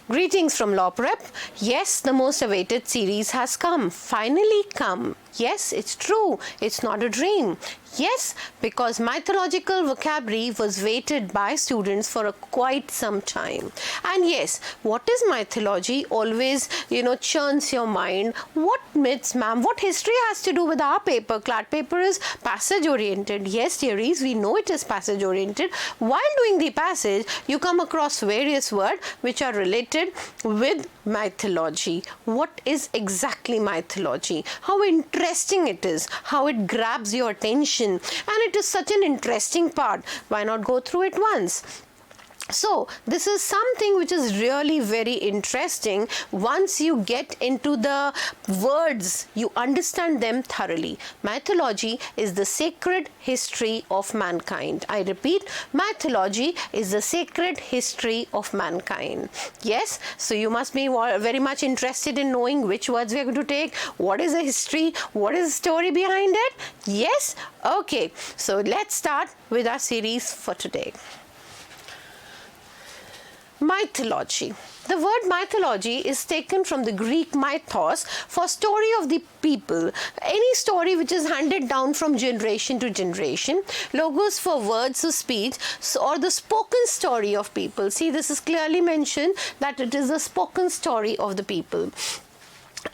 Greetings from Law Prep. Yes, the most awaited series has come. Finally come. Yes, it's true. It's not a dream. Yes, because mythological vocabulary was waited by students for quite some time. And yes, what is mythology always, churns your mind. What myths, ma'am? What history has to do with our paper? CLAT paper is passage oriented. Yes, dearies, we know it is passage oriented. While doing the passage, you come across various words which are related with mythology. What is exactly mythology? How interesting it is, how it grabs your attention, and it is such an interesting part. Why not go through it once? So this is something which is really very interesting. Once you get into the words, you understand them thoroughly. Mythology is the sacred history of mankind. I repeat, mythology is the sacred history of mankind. Yes, so you must be very much interested in knowing which words we are going to take, what is the history, what is the story behind it. Yes, okay, so let's start with our series for today. Mythology. The word mythology is taken from the Greek mythos for story of the people. Any story which is handed down from generation to generation. Logos for words of speech or the spoken story of people. See, this is clearly mentioned that it is a spoken story of the people.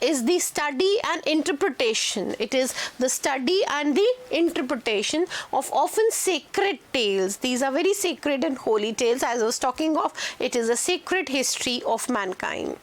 Is the study and interpretation. It is the study and the interpretation of often sacred tales. These are very sacred and holy tales. As I was talking of, it is a sacred history of mankind.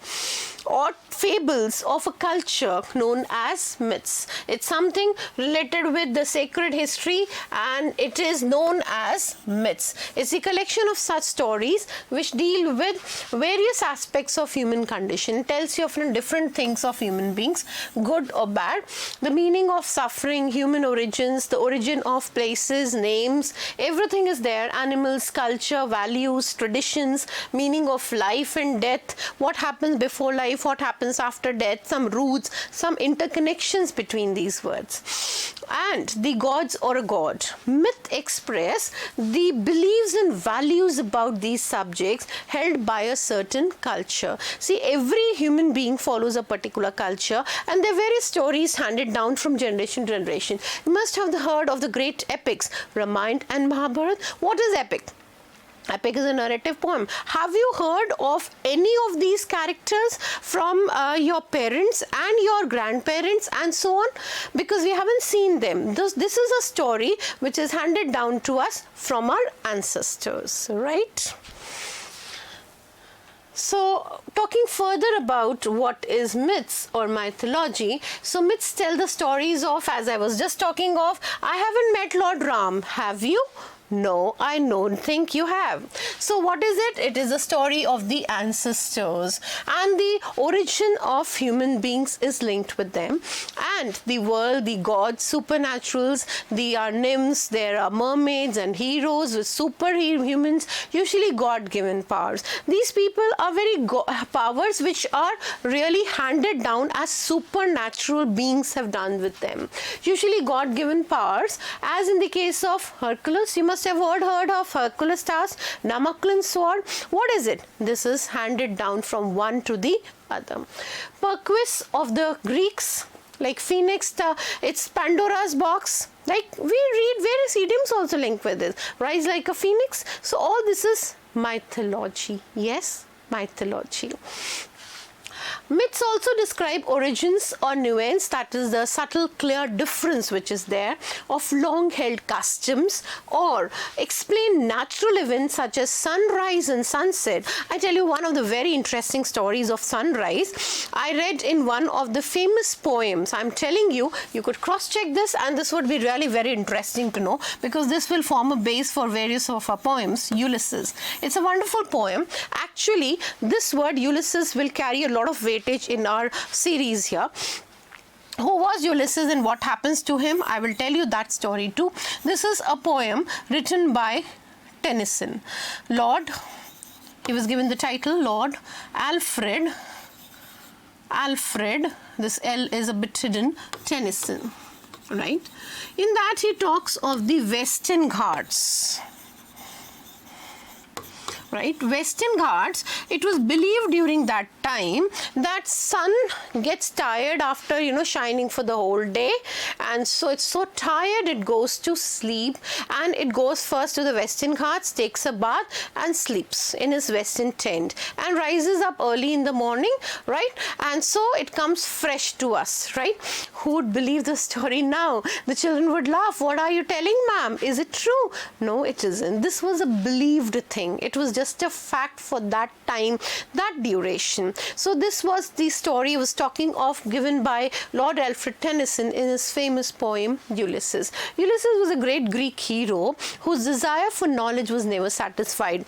Or fables of a culture known as myths. It's something related with the sacred history and it is known as myths. It's a collection of such stories which deal with various aspects of human condition, tells you of different things of human beings, good or bad, the meaning of suffering, human origins, the origin of places, names, everything is there, animals, culture, values, traditions, meaning of life and death, what happens before life, what happens after death, some roots, some interconnections between these words. And the gods or a god. Myth express the beliefs and values about these subjects held by a certain culture. See, every human being follows a particular culture and there are various stories handed down from generation to generation. You must have heard of the great epics, Ramayana and Mahabharata. What is epic? Epic is a narrative poem. Have you heard of any of these characters from your parents and your grandparents and so on? Because we haven't seen them. This is a story which is handed down to us from our ancestors, right? So, talking further about what is myths or mythology, so myths tell the stories of, as I was just talking of, I haven't met Lord Ram, have you? No, I don't think you have. So what is it? It is a story of the ancestors and the origin of human beings is linked with them, and the world, the gods, supernaturals, there are nymphs, there are mermaids and heroes with superhumans, usually God-given powers. These people are very powers which are really handed down as supernatural beings have done with them. Usually God-given powers, as in the case of Hercules. You must have heard of Hercules task, Damocles sword. What is it? This is handed down from one to the other. Perquis of the Greeks, like Phoenix, it's Pandora's box. Like we read various idioms also linked with this. Rise like a phoenix. So all this is mythology. Yes, mythology. Myths also describe origins or nuance, that is the subtle clear difference which is there, of long held customs, or explain natural events such as sunrise and sunset. I tell you one of the very interesting stories of sunrise. I read in one of the famous poems. I'm telling you, you could cross check this and this would be really very interesting to know, because this will form a base for various of our poems. Ulysses. It's a wonderful poem. Actually, this word Ulysses will carry a lot of weightage in our series here. Who was Ulysses and what happens to him? I will tell you that story too. This is a poem written by Tennyson. He was given the title Lord Alfred, this L is a bit hidden, Tennyson, right? In that he talks of the Western Ghats. right? Western Ghats, it was believed during that time that sun gets tired after, shining for the whole day, and so it's so tired it goes to sleep, and it goes first to the Western Ghats, takes a bath and sleeps in his western tent and rises up early in the morning, right? And so it comes fresh to us, right? Who would believe the story now? The children would laugh. What are you telling, ma'am? Is it true? No, it isn't. This was a believed thing. It was just a fact for that time, that duration. So this was the story I was talking of, given by Lord Alfred Tennyson in his famous poem Ulysses. Ulysses was a great Greek hero whose desire for knowledge was never satisfied.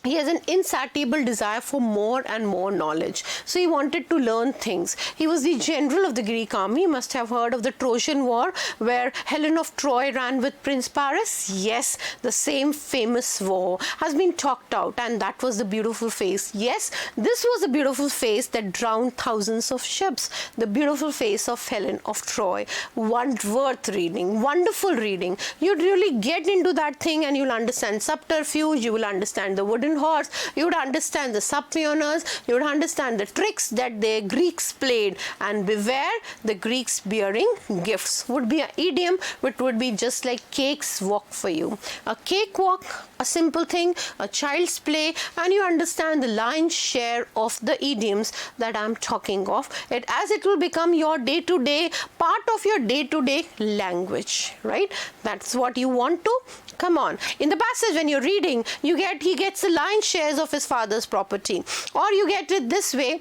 He has an insatiable desire for more and more knowledge. So he wanted to learn things. He was the general of the Greek army. You must have heard of the Trojan War, where Helen of Troy ran with Prince Paris. Yes, the same famous war has been talked out, and that was the beautiful face. Yes, this was a beautiful face that drowned thousands of ships. The beautiful face of Helen of Troy. One worth reading, wonderful reading. You'd really get into that thing and you'll understand subterfuge, you will understand the wooden horse, you would understand the subpioners, you would understand the tricks that the Greeks played. And beware the Greeks bearing gifts would be an idiom which would be just like cakes walk for you. A cakewalk, a simple thing, a child's play, and you understand the lion's share of the idioms that I'm talking of. As it will become your day-to-day, part of your day-to-day language, right? That's what you want to. Come on. In the passage when you're reading, he gets the lion's shares of his father's property. Or you get it this way,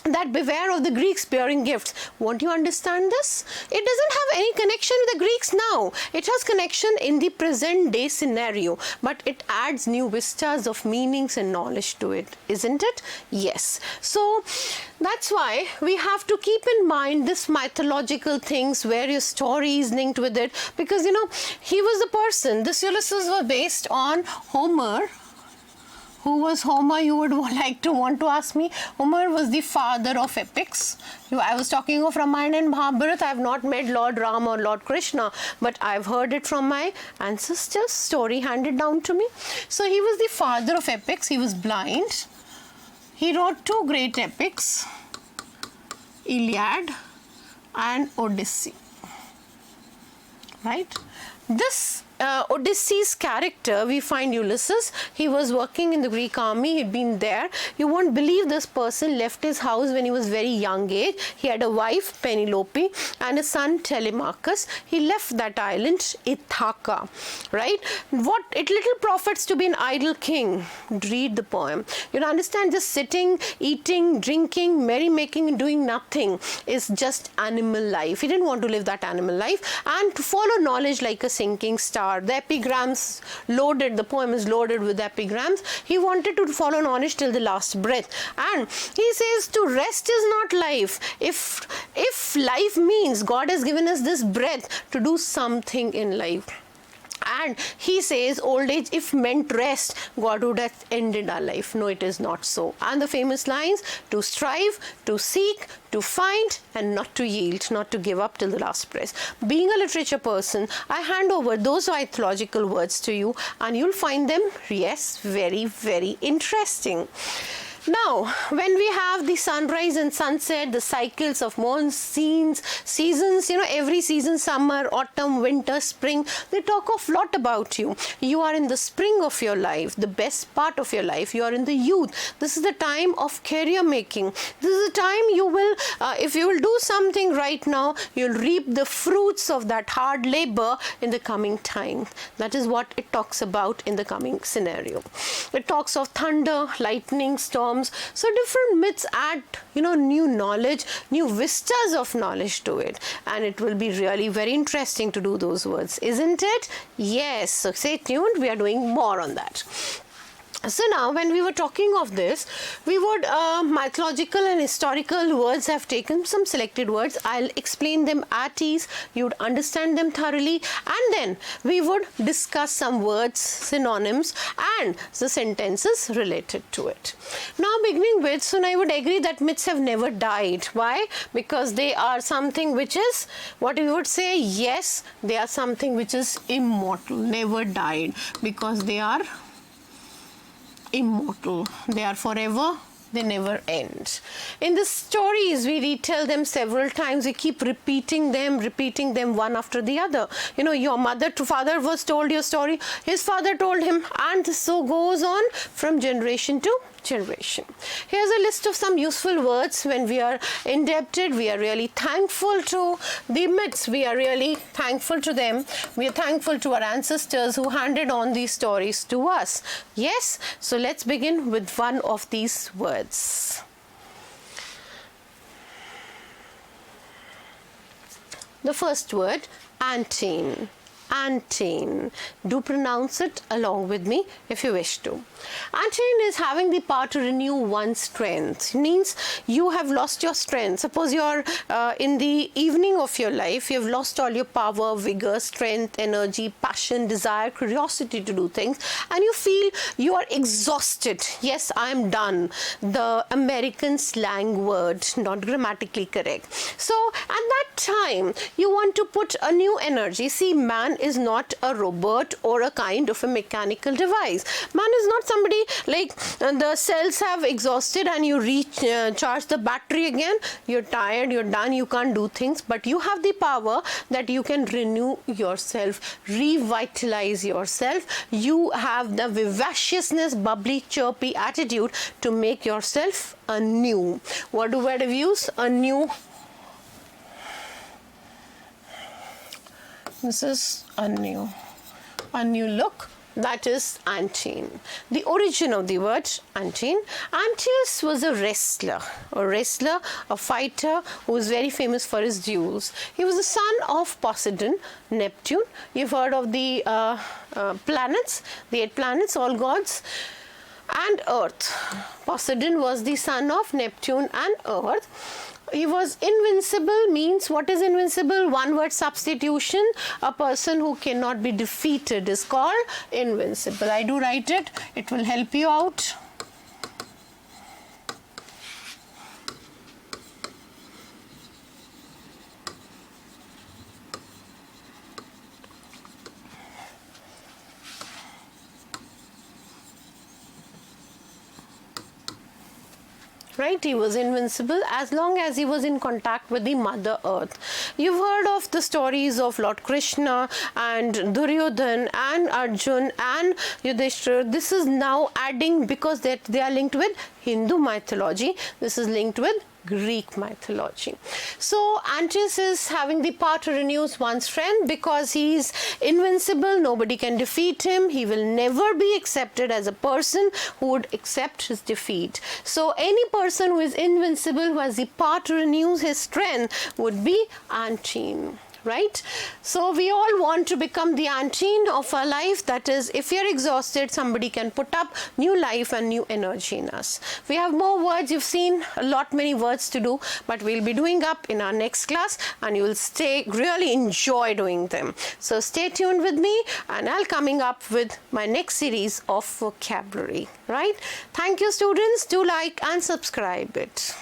that beware of the Greeks bearing gifts. Won't you understand this? It doesn't have any connection with the Greeks now. It has connection in the present day scenario, but it adds new vistas of meanings and knowledge to it, isn't it? Yes. So that's why we have to keep in mind this mythological things, various stories linked with it, because he was the person. This Ulysses was based on Homer. Who was Homer, you would like to want to ask me? Homer was the father of epics. I was talking of Ramayana and Mahabharata. I have not met Lord Ram or Lord Krishna, but I've heard it from my ancestors, story handed down to me. So he was the father of epics. He was blind. He wrote two great epics, Iliad and Odyssey. Right? This Odysseus character, we find Ulysses. He was working in the Greek army. He'd been there. You won't believe this person left his house when he was very young age. He had a wife, Penelope, and a son, Telemachus. He left that island, Ithaca, right? It little profits to be an idle king. Read the poem. You'll understand just sitting, eating, drinking, merrymaking, and doing nothing is just animal life. He didn't want to live that animal life and to follow knowledge like a sinking star. The epigrams loaded, the poem is loaded with epigrams. He wanted to follow knowledge till the last breath. And he says to rest is not life. If life means God has given us this breath to do something in life. And he says old age, if meant rest, God would have ended our life. No, it is not so. And the famous lines, to strive, to seek, to find, and not to yield, not to give up till the last breath. Being a literature person, I hand over those mythological words to you, and you'll find them, yes, very, very interesting. Now, when we have the sunrise and sunset, the cycles of monsoons, seasons, every season, summer, autumn, winter, spring, they talk a lot about you. You are in the spring of your life, the best part of your life. You are in the youth. This is the time of career making. This is the time you will, if you will do something right now, you'll reap the fruits of that hard labor in the coming time. That is what it talks about in the coming scenario. It talks of thunder, lightning, storm. So different myths add, new knowledge, new vistas of knowledge to it. And it will be really very interesting to do those words, isn't it? Yes. So stay tuned. We are doing more on that. So now when we were talking of this, we would mythological and historical words have taken some selected words. I'll explain them at ease. You would understand them thoroughly, and then we would discuss some words, synonyms, and the sentences related to it. Now beginning with, so I would agree that myths have never died. Why? Because they are something which is, what we would say, yes, they are something which is immortal, never died, because they are immortal. They are forever. They never end. In the stories, we retell them several times. We keep repeating them one after the other. You know, your father was told your story, his father told him, and so goes on from generation to generation. Here's a list of some useful words. When we are indebted, we are really thankful to the myths. We are really thankful to them. We are thankful to our ancestors who handed on these stories to us. Yes, so let's begin with one of these words. The first word, Antene. Antene. Do pronounce it along with me if you wish to. Antene is having the power to renew one's strength. It means you have lost your strength. Suppose you're in the evening of your life, you have lost all your power, vigor, strength, energy, passion, desire, curiosity to do things, and you feel you are exhausted. Yes, I am done. The American slang word, not grammatically correct. So at that time, you want to put a new energy. See, man is not a robot or a kind of a mechanical device. Man is not somebody like the cells have exhausted and you recharge the battery again. You're tired, you're done, you can't do things, but you have the power that you can renew yourself, revitalize yourself. You have the vivaciousness, bubbly, chirpy attitude to make yourself anew. What do word of use? Anew. This is a new look. That is Antene. The origin of the word Antene. Antaeus was a wrestler, a fighter who was very famous for his duels. He was the son of Poseidon, Neptune. You've heard of the planets, the 8 planets, all gods, and Earth. Poseidon was the son of Neptune and Earth. He was invincible. Means what is invincible? One word substitution. A person who cannot be defeated is called invincible. I do write it. It will help you out. Right, he was invincible as long as he was in contact with the Mother Earth. You've heard of the stories of Lord Krishna and Duryodhan and Arjun and Yudhishthira. This is now adding because they are linked with Hindu mythology. This is linked with Greek mythology. So Antaeus is having the power to renew one's strength because he is invincible. Nobody can defeat him. He will never be accepted as a person who would accept his defeat. So any person who is invincible, who has the power to renew his strength, would be Antene. Right? So we all want to become the Antene of our life. That is, if you're exhausted, somebody can put up new life and new energy in us. We have more words. You've seen many words to do, but we'll be doing up in our next class and you will really enjoy doing them. So stay tuned with me and I'll coming up with my next series of vocabulary. Right? Thank you, students. Do like and subscribe it.